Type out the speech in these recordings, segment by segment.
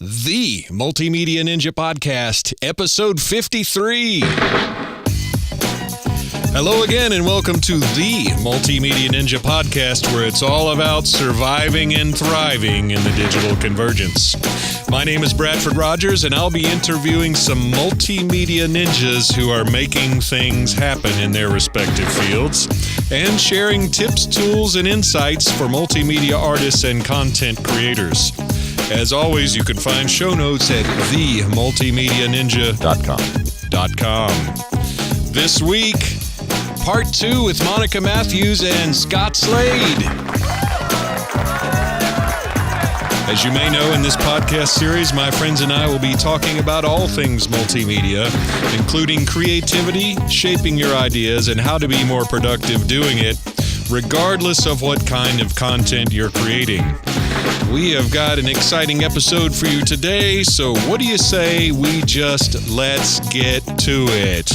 The Multimedia Ninja Podcast, episode 53. Hello again, and welcome to the Multimedia Ninja Podcast, where it's all about surviving and thriving in the digital convergence. My name is Bradford Rogers, and I'll be interviewing some multimedia ninjas who are making things happen in their respective fields and sharing tips, tools, and insights for multimedia artists and content creators. As always, you can find show notes at themultimedianinja.com. This week, part 2 with Monica Matthews and Scott Slade. As you may know, in this podcast series, my friends and I will be talking about all things multimedia, including creativity, shaping your ideas, and how to be more productive doing it, regardless of what kind of content you're creating. We have got an exciting episode for you today, so what do you say we just let's get to it?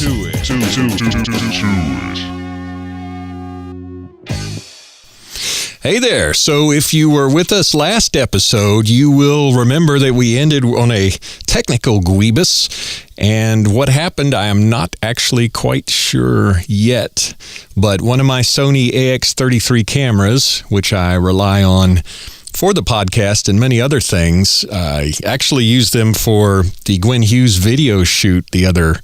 Hey there. So if you were with us last episode, you will remember that we ended on a technical guibus. And what happened, I am not actually quite sure yet. But one of my Sony AX33 cameras, which I rely on for the podcast and many other things, I actually used them for the Gwen Hughes video shoot the other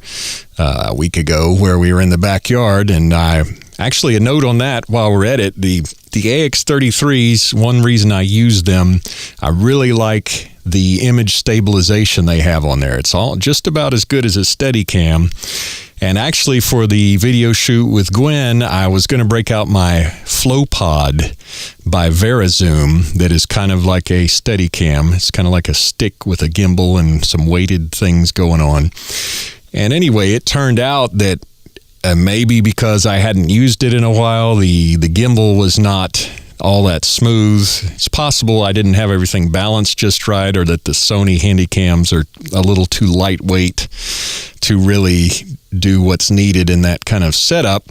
week ago, where we were in the backyard. And I actually, a note on that while we're at it, the AX33s, one reason I use them, I really like the image stabilization they have on there. It's all just about as good as a Steadicam. And actually, for the video shoot with Gwen, I was going to break out my FlowPod by VariZoom that is kind of like a Steadicam. It's kind of like a stick with a gimbal and some weighted things going on. And anyway, it turned out that maybe because I hadn't used it in a while, the gimbal was not all that smooth. It's possible I didn't have everything balanced just right, or that the Sony Handycams are a little too lightweight to really do what's needed in that kind of setup.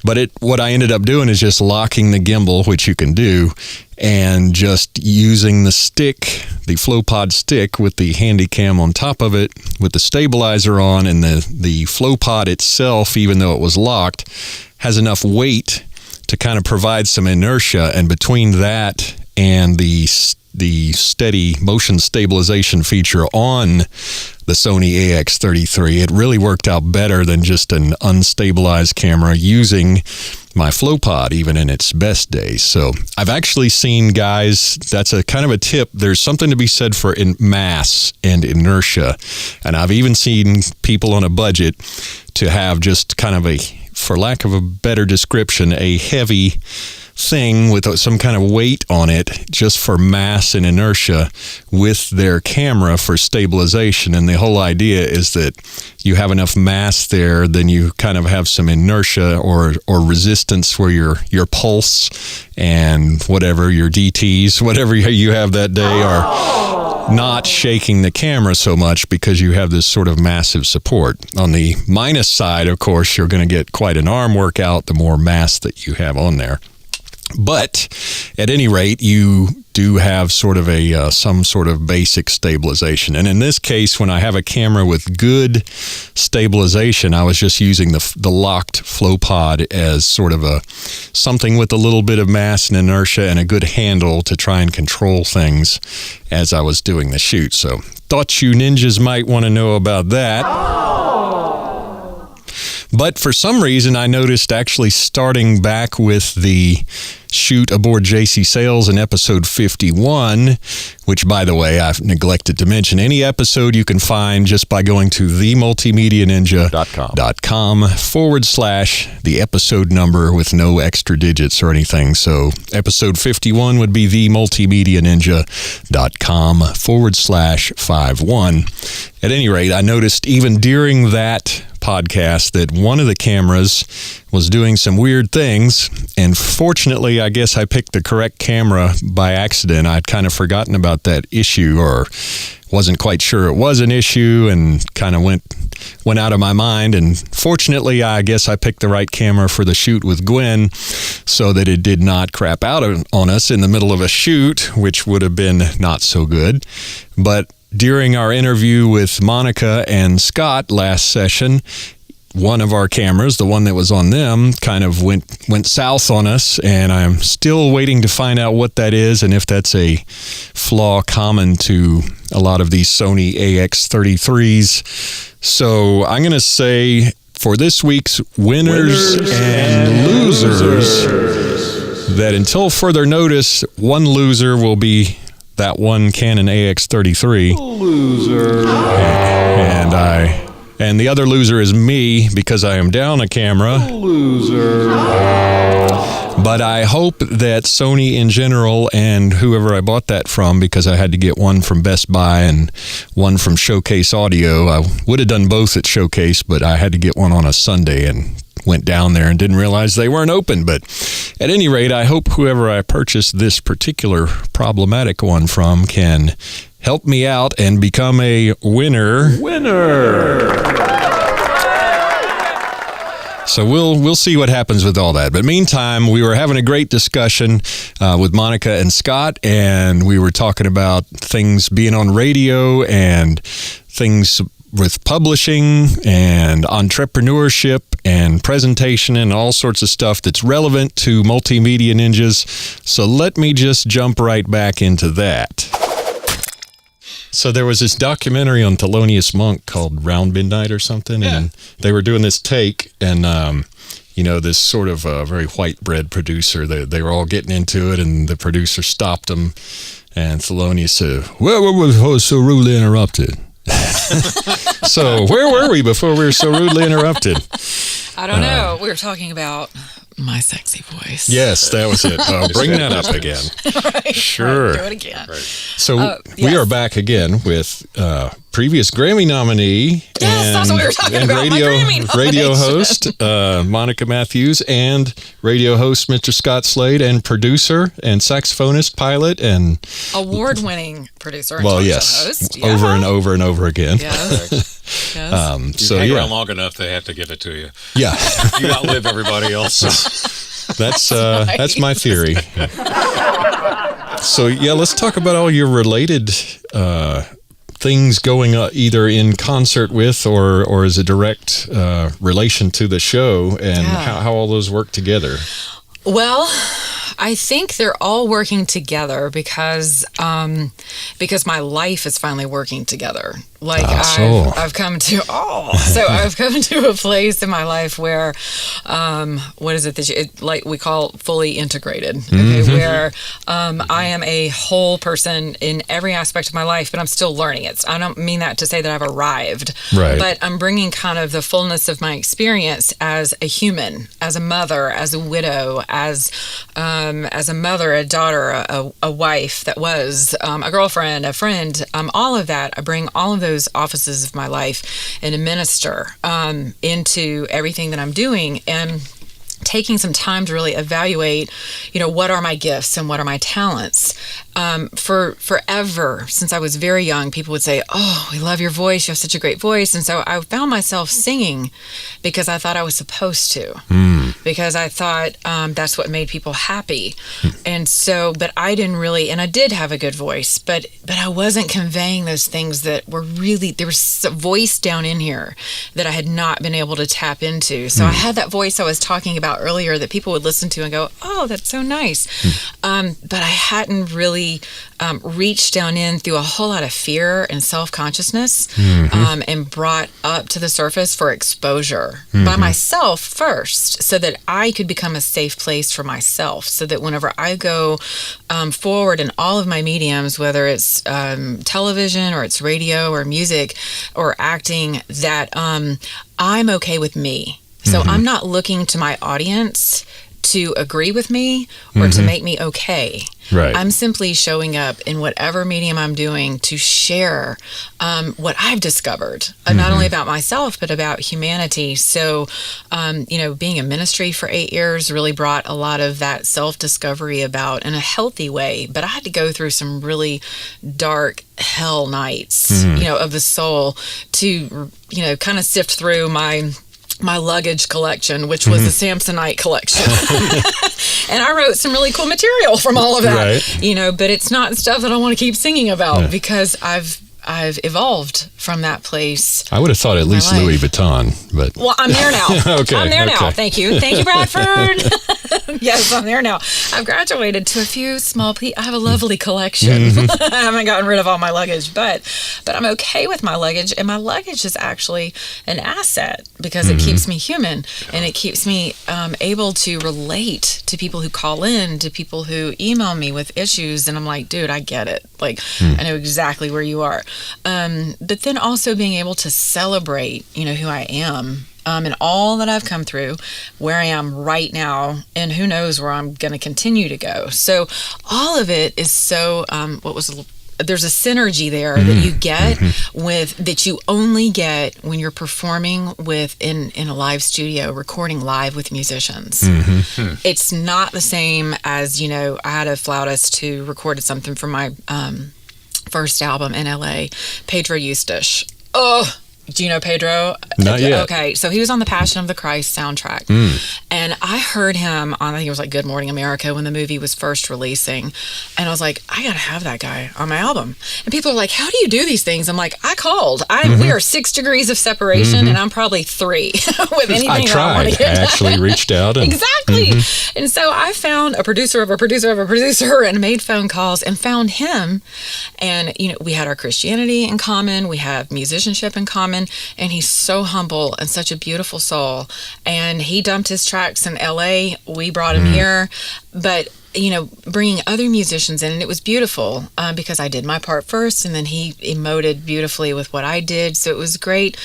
But what I ended up doing is just locking the gimbal, which you can do, and just using the stick, the FlowPod stick with the Handycam on top of it, with the stabilizer on, and the FlowPod itself, even though it was locked, has enough weight to kind of provide some inertia. And between that and the steady motion stabilization feature on the Sony AX33, it really worked out better than just an unstabilized camera using my FlowPod, even in its best days. So I've actually seen guys, that's a kind of a tip, there's something to be said for mass and inertia. And I've even seen people on a budget to have just kind of for lack of a better description, a heavy thing with some kind of weight on it just for mass and inertia with their camera for stabilization. And the whole idea is that you have enough mass there, then you kind of have some inertia or resistance where your pulse and whatever, your DTs, whatever you have that day, are not shaking the camera so much because you have this sort of massive support. On the minus side, of course, you're going to get quite an arm workout the more mass that you have on there. But at any rate, you do have sort of some sort of basic stabilization. And in this case, when I have a camera with good stabilization, I was just using the locked FlowPod as sort of something with a little bit of mass and inertia and a good handle to try and control things as I was doing the shoot. So thought you ninjas might want to know about that. But for some reason, I noticed actually starting back with the shoot aboard JC Sails in episode 51, which, by the way, I've neglected to mention. Any episode you can find just by going to themultimedianinja.com/ the episode number with no extra digits or anything. So episode 51 would be themultimedianinja.com/51. At any rate, I noticed even during that podcast that one of the cameras was doing some weird things, and fortunately, I guess I picked the correct camera by accident. I'd kind of forgotten about that issue, or wasn't quite sure it was an issue, and kind of went out of my mind. And fortunately, I guess I picked the right camera for the shoot with Gwen so that it did not crap out on us in the middle of a shoot, which would have been not so good. But during our interview with Monica and Scott last session, one of our cameras, the one that was on them, kind of went south on us, and I'm still waiting to find out what that is and if that's a flaw common to a lot of these Sony AX33s. So I'm going to say for this week's winners and losers, that until further notice, one loser will be that one Canon AX33. Loser. And the other loser is me because I am down a camera. Loser. But I hope that Sony in general and whoever I bought that from, because I had to get one from Best Buy and one from Showcase Audio. I would have done both at Showcase, but I had to get one on a Sunday and went down there and didn't realize they weren't open. But at any rate, I hope whoever I purchased this particular problematic one from can help me out and become a winner. So we'll see what happens with all that. But meantime, we were having a great discussion with Monica and Scott, and we were talking about things being on radio and things with publishing and entrepreneurship and presentation and all sorts of stuff that's relevant to Multimedia Ninjas. So let me just jump right back into that. So there was this documentary on Thelonious Monk called Round Midnight or something, and they were doing this take, and this sort of very white bread producer, they were all getting into it, and the producer stopped them, and Thelonious said, "Well, we were so rudely interrupted." So where were we before we were so rudely interrupted? I don't know. We were talking about my sexy voice. Yes, that was it. Bring that up again. Right. Sure. Right, do it again. Right. So we are back again with previous Grammy nominee that's what we were talking about, radio host Monica Matthews, and radio host Mr. Scott Slade, and producer and saxophonist, pilot, and award-winning producer and host. Yeah. Over and over and over again. Yes. So hang around long enough, they have to give it to you. Yeah. You outlive everybody else. That's my theory. So let's talk about all your related things going either in concert with or as a direct relation to the show, and how all those work together. Well, I think they're all working together because my life is finally working together. Like I've come to a place in my life where what is it that like we call fully integrated, okay, where I am a whole person in every aspect of my life, but I'm still learning it. I don't mean that to say that I've arrived, right, but I'm bringing kind of the fullness of my experience as a human, as a mother, as a widow, as a mother, a daughter, a wife that was a girlfriend, a friend, all of that. I bring all of those offices of my life and administer into everything that I'm doing, and taking some time to really evaluate, what are my gifts and what are my talents. For forever, since I was very young, people would say, "Oh, we love your voice. You have such a great voice." And so I found myself singing because I thought I was supposed to, because I thought that's what made people happy. And so, but I didn't really, and I did have a good voice, but I wasn't conveying those things that were really, there was a voice down in here that I had not been able to tap into. So I had that voice I was talking about earlier that people would listen to and go, "Oh, that's so nice." But I hadn't really reached down in through a whole lot of fear and self-consciousness, and brought up to the surface for exposure by myself first, so that I could become a safe place for myself, so that whenever I go forward in all of my mediums, whether it's television or it's radio or music or acting, that I'm okay with me. So I'm not looking to my audience to agree with me or to make me okay. Right. I'm simply showing up in whatever medium I'm doing to share what I've discovered, not only about myself, but about humanity. So, being in ministry for 8 years really brought a lot of that self-discovery about in a healthy way. But I had to go through some really dark hell nights, of the soul to, kind of sift through my luggage collection, which was the Samsonite collection. And I wrote some really cool material from all of that, right. But it's not stuff that I want to keep singing about, because I've I've evolved from that place. I would have thought at least life. Louis Vuitton, but Well, I'm there now. Okay, I'm there now. okay. Thank you, Bradford. Yes, I'm there now. I've graduated to a few small pieces. I have a lovely collection. I haven't gotten rid of all my luggage, but I'm okay with my luggage, and my luggage is actually an asset because it keeps me human, and it keeps me able to relate to people who call in, to people who email me with issues, and I'm like, dude, I get it. Like, I know exactly where you are. But then also being able to celebrate, who I am. And all that I've come through, where I am right now, and who knows where I'm going to continue to go. So all of it is so, there's a synergy there that you get that you only get when you're performing in a live studio, recording live with musicians. It's not the same as, I had a flautist who recorded something for my first album in LA, Pedro Eustache. Oh, do you know Pedro? Not yet. Okay, so he was on the Passion of the Christ soundtrack. And I heard him on, I think it was like Good Morning America when the movie was first releasing. And I was like, I gotta have that guy on my album. And people are like, how do you do these things? I'm like, I called. We are 6 degrees of separation, and I'm probably 3 with anything I that I want to tried. get I actually reached out. And, Exactly. And so I found a producer of a producer of a producer and made phone calls and found him. And, we had our Christianity in common. We have musicianship in common. And he's so humble and such a beautiful soul. And he dumped his tracks in LA. We brought him here. But, bringing other musicians in, and it was beautiful because I did my part first, and then he emoted beautifully with what I did. So it was great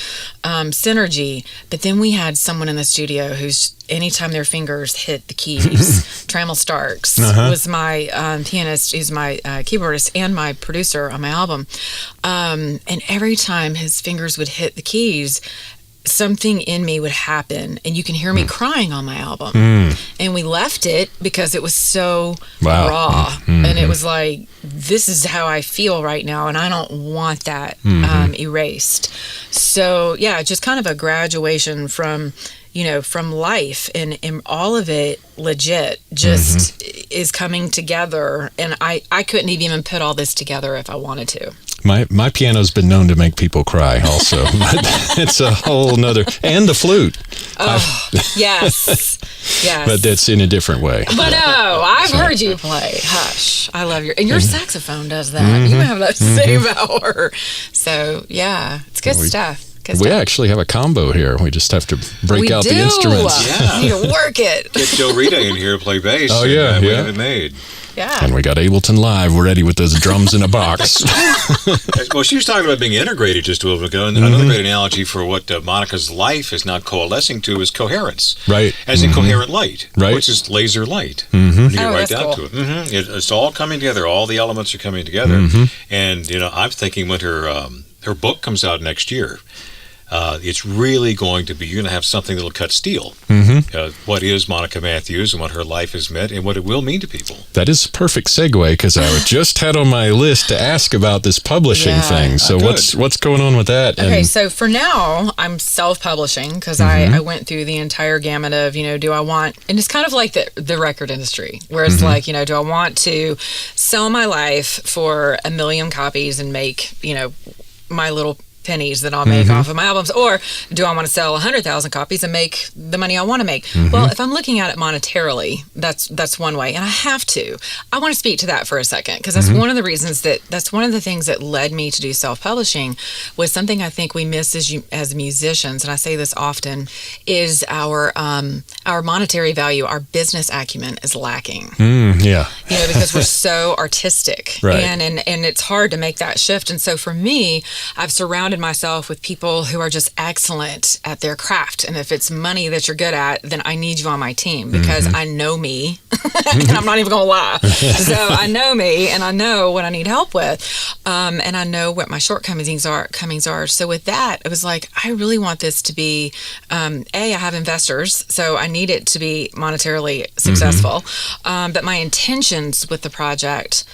synergy. But then we had someone in the studio who's, anytime their fingers hit the keys, Trammell Starks was my pianist, he's my keyboardist and my producer on my album. And every time his fingers would hit the keys, something in me would happen, and you can hear me crying on my album. And we left it because it was so raw, and it was like, this is how I feel right now, and I don't want that erased. So yeah, just kind of a graduation from life, and all of it legit just is coming together, and I couldn't even put all this together if I wanted to. My piano's been known to make people cry also, but it's a whole nother, and the flute. Yes. But that's in a different way. But no, I've heard you play. Hush. I love your saxophone does that. You have that same power. So yeah, it's good stuff. We actually have a combo here. We just have to break out the instruments. Yeah. We need to work it. Get Joe Rita in here to play bass. Oh, yeah, and we yeah. have it made. Yeah. And we got Ableton Live ready with those drums in a box. Well, she was talking about being integrated just a little bit ago. And another great analogy for what Monica's life is not coalescing to is coherence. Right. As in coherent light, Right. which is laser light. You get right that's down cool. to it. It's all coming together. All the elements are coming together. And, I'm thinking when her book comes out next year, it's really going to be, you're going to have something that'll cut steel. What is Monica Matthews and what her life has meant and what it will mean to people. That is a perfect segue, because I just had on my list to ask about this publishing thing. So good. what's going on with that? Okay, so for now, I'm self-publishing because I went through the entire gamut of, do I want, and it's kind of like the record industry, where it's like, do I want to sell my life for 1 million copies and make, my little pennies that I'll make off of my albums, or do I want to sell 100,000 copies and make the money I want to make? Well, if I'm looking at it monetarily, that's one way, and I have to. I want to speak to that for a second, because that's one of the reasons that's one of the things that led me to do self-publishing, was something I think we miss as musicians, and I say this often, is our monetary value, our business acumen is lacking. Yeah. Because we're so artistic, Right. and it's hard to make that shift. And so for me, I've surrounded myself with people who are just excellent at their craft. And if it's money that you're good at, then I need you on my team, because I know me, and I'm not even gonna lie. So I know me, and I know what I need help with, and I know what my shortcomings are. So with that, it was like, I really want this to be, I have investors, so I need it to be monetarily successful. But my intentions with the project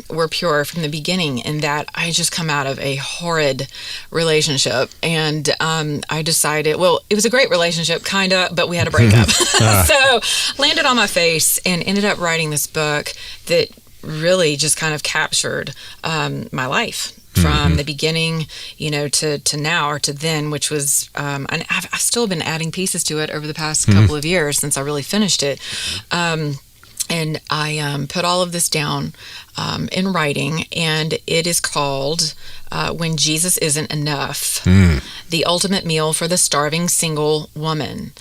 were pure from the beginning, in that I just come out of a horrid relationship, and I decided, well, it was a great relationship, kind of, but we had a breakup. So landed on my face and ended up writing this book that really just kind of captured my life. from the beginning, to now or to then, which was, and I've still been adding pieces to it over the past couple of years since I really finished it. And I put all of this down in writing, and it is called When Jesus Isn't Enough, The Ultimate Meal for the Starving Single Woman.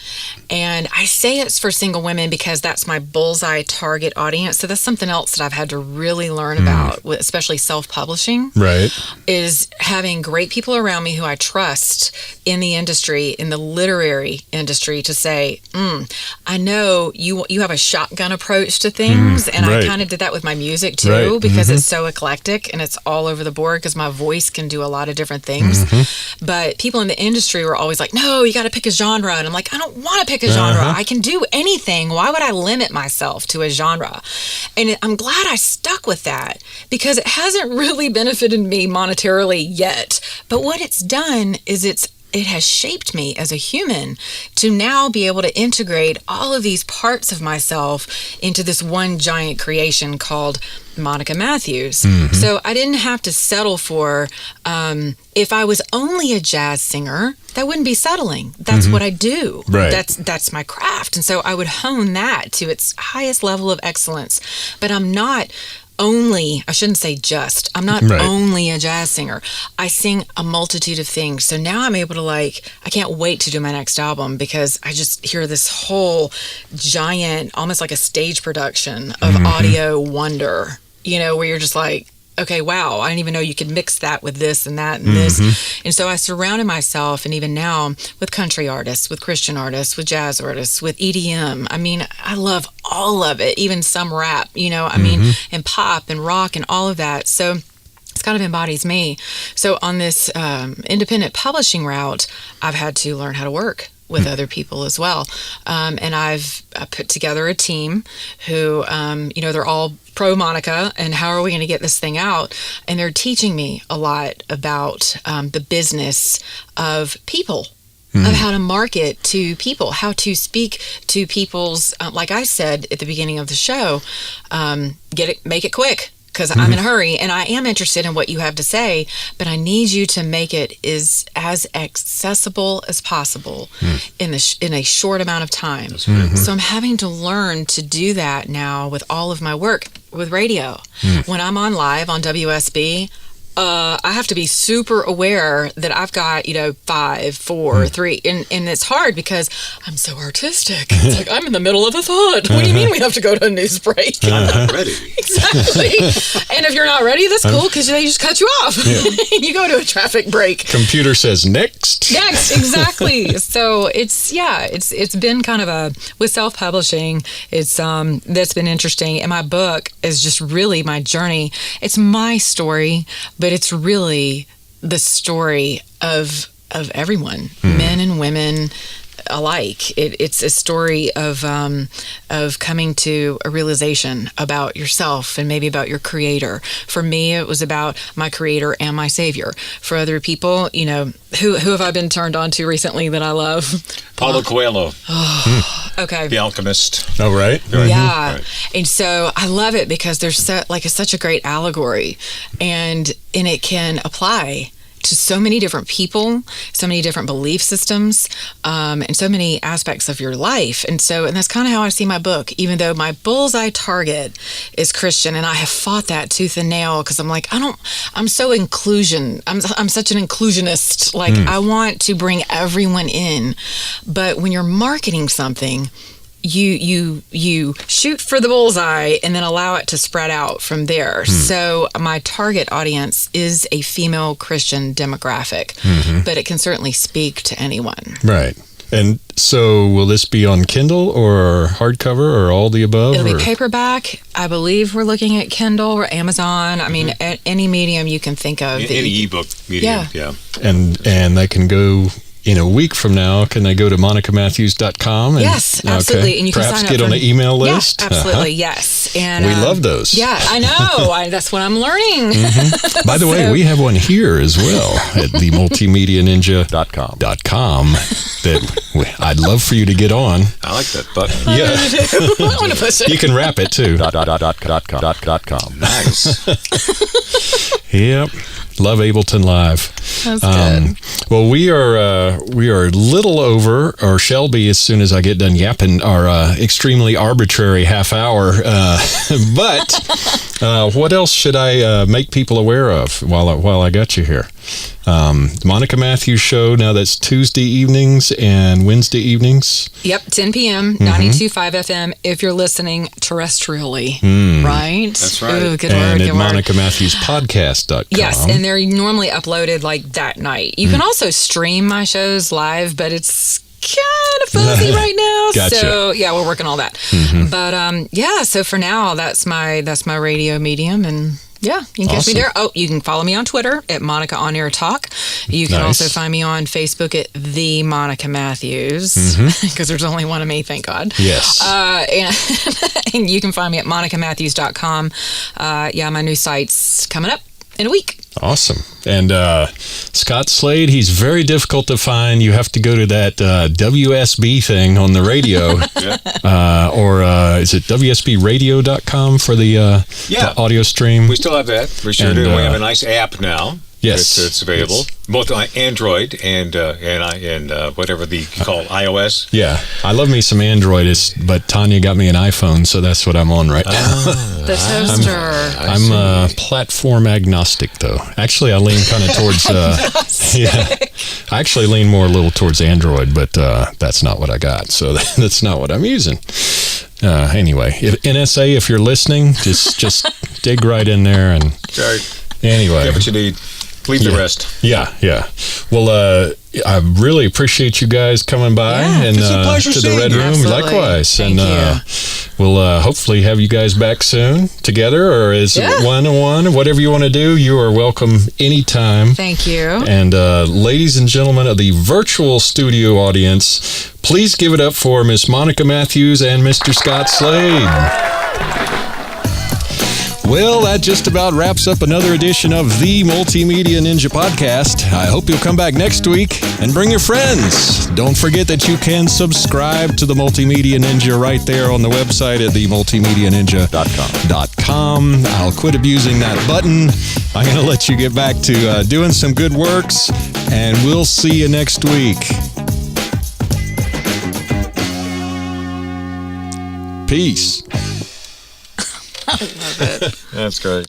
And I say it's for single women because that's my bullseye target audience. So that's something else that I've had to really learn about, especially self-publishing, Right. is having great people around me who I trust in the industry, in the literary industry, to say, I know you have a shotgun approach to things, and right. I kind of did that with my music too, Right. because it's so eclectic and it's all over the board because my voice can do a lot of different things. But people in the industry were always like, no, you got to pick a genre. And I'm like, I don't want to pick a genre. I can do anything. Why would I limit myself to a genre? And I'm glad I stuck with that because it hasn't really benefited me monetarily yet. But what it's done is it has shaped me as a human to now be able to integrate all of these parts of myself into this one giant creation called Monica Matthews. So I didn't have to settle for, if I was only a jazz singer, that wouldn't be settling. That's what I do. Right. That's my craft. And so I would hone that to its highest level of excellence. But I'm not only, I shouldn't say just, I'm not Right. only a jazz singer. I sing a multitude of things. So now I'm able to I can't wait to do my next album because I just hear this whole giant, almost like a stage production of audio wonder, where you're just like, okay, wow, I didn't even know you could mix that with this and that and this. And so I surrounded myself, and even now, with country artists, with Christian artists, with jazz artists, with EDM. I mean, I love all of it, even some rap, and pop and rock and all of that. So it's kind of embodies me. So on this independent publishing route, I've had to learn how to work with other people as well. And I put together a team who, they're all pro Monica and how are we going to get this thing out? And they're teaching me a lot about the business of people, of how to market to people, how to speak to people's, like I said at the beginning of the show, make it quick. Because I'm in a hurry and I am interested in what you have to say, but I need you to make it as accessible as possible in a short amount of time. So I'm having to learn to do that now with all of my work with radio. When I'm on live on WSB, I have to be super aware that I've got, 5, 4, 3, and it's hard because I'm so artistic. It's like I'm in the middle of a thought. What do you mean we have to go to a news break? I'm not ready. Exactly. And if you're not ready, that's cool because they just cut you off. You go to a traffic break. Computer says next. Next, exactly. So it's been kind of with self-publishing, it's that's been interesting. And my book is just really my journey. It's my story, but it's really the story of everyone, men and women alike. It's a story of coming to a realization about yourself and maybe about your creator. For me, it was about my creator and my savior. For other people, who have I been turned on to recently that I love? Paulo Coelho. Okay. The Alchemist. Oh, right. Yeah. Right. And so I love it because there's such a great allegory and it can apply to so many different people, so many different belief systems, and so many aspects of your life. And that's kind of how I see my book, even though my bullseye target is Christian. And I have fought that tooth and nail because I'm like, I'm so inclusion. I'm such an inclusionist. Like I want to bring everyone in. But when you're marketing something, you shoot for the bullseye and then allow it to spread out from there. So my target audience is a female Christian demographic, but it can certainly speak to anyone. Right. And so will this be on Kindle or hardcover or all the above? It'll be paperback. I believe we're looking at Kindle or Amazon. I mean, any medium you can think of. Any ebook medium, yeah. And that can go in a week from now, can they go to monicamatthews.com? Yes, absolutely. Okay. And you can perhaps sign up get on for- an email list? Yeah, absolutely, yes. And We love those. Yeah, I know. That's what I'm learning. By the way, we have one here as well at the multimedianinja.com that I'd love for you to get on. I like that button. Yeah. I want to push it. You can wrap it too. .com. Nice. Yep. Love Ableton Live. That's good. Well, we are a little over, or shall be as soon as I get done yapping our extremely arbitrary half hour. But what else should I make people aware of while I got you here? Monica Matthews Show. Now that's Tuesday evenings and Wednesday evenings. Yep, 10 p.m., 92.5 FM, if you're listening terrestrially, right? That's right. Ooh, good And word, at good word. monicamatthewspodcast.com. Yes, and they're normally uploaded like that night. You can also stream my shows live, but it's kind of fuzzy right now. Gotcha. So yeah, we're working on that. But yeah, so for now, that's my radio medium, and yeah, you can catch me Awesome. there. Oh, you can follow me on Twitter at Monica On Air Talk. You can Nice. also find me on Facebook at The Monica Matthews, because there's only one of me, thank God. Yes. And you can find me at monicamatthews.com. Yeah, my new site's coming up in a week. Awesome. And Scott Slade, he's very difficult to find. You have to go to that WSB thing on the radio. Or is it WSBradio.com for the audio stream? We still have that. We sure And, do. We have a nice app now. Yes. It's available. Both on Android and whatever you call iOS. Yeah. I love me some Android, but Tanya got me an iPhone, so that's what I'm on right now. The toaster. I'm platform agnostic, though. Actually, I lean kind of towards... yeah. I actually lean more a little towards Android, but that's not what I got, so that's not what I'm using. Anyway, NSA, if you're listening, just dig right in there and... Right. Anyway. Get what you need. Leave the rest. Yeah. Well, I really appreciate you guys coming by and it's a pleasure to the seeing Red you. Room. Absolutely. Likewise. Thank and we'll hopefully have you guys back soon together, or is it one-on-one? Whatever you want to do, you are welcome anytime. Thank you. And ladies and gentlemen of the virtual studio audience, please give it up for Miss Monica Matthews and Mr. Scott Slade. Well, that just about wraps up another edition of the Multimedia Ninja Podcast. I hope you'll come back next week and bring your friends. Don't forget that you can subscribe to the Multimedia Ninja right there on the website at themultimedianinja.com. I'll quit abusing that button. I'm going to let you get back to doing some good works, and we'll see you next week. Peace. I love it. That's great.